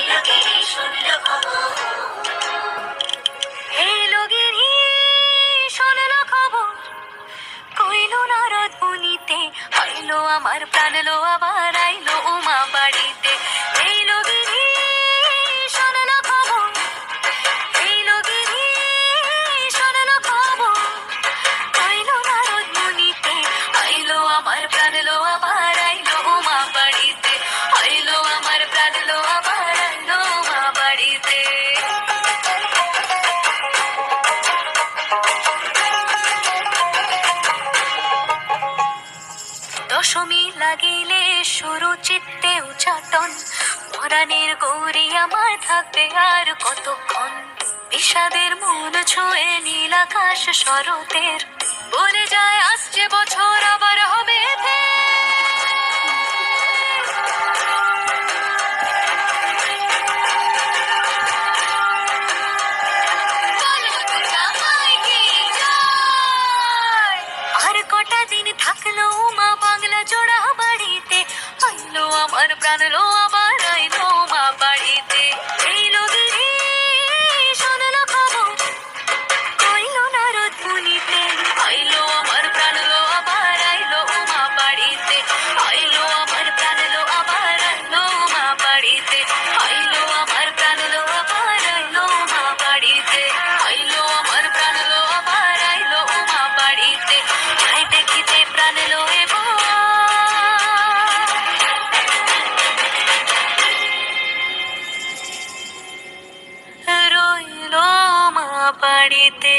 লগিনী শুনল খবর, এই লগিনী শুনল খবর, কইলো নারদ মুনিতে, আইলো আমার প্রাণ লো আবার আইলো উমা বাড়িতে। এই লগিনী শুনল খবর, এই লগিনী শুনল খবর, কইলো নারদ মুনিতে, আইলো আমার প্রাণ লো আবার আইলো উমা বাড়িতে, আইলো আমার প্রাণ লো আবার আইলো উমা বাড়িতে। দশমী লাগিলে শুরু চিত্তে উচাটন, পরাণের গৌরী আমার থাকবে আর কতক্ষণ। বিষাদের মন ছুঁয়ে নীল আকাশ শরতের, বলে যায় আসছে বছর আবার হবে ফের। আর কটা দিন থাকলো মা বাংলা জোড়া বাড়িতে, আইলো আমার প্রাণ লো আবার আইলো মা বাড়িতে। এই লগিনী শুনলো খবর, কইলো নারদ মুনিতে, আইলো আমার প্রাণ লো আবার আইলো মা বাড়িতে, আইলো আমার প্রাণ লো আবার আইলো মা বাড়িতে, আইলো আমার প্রাণ লো আবার আইলো মা বাড়িতে, আইলো আমার প্রাণ লো আবার আইলো মা বাড়িতে। যাই দেখিতে প্রাণ লো এবার, রইলো মা বাড়িতে।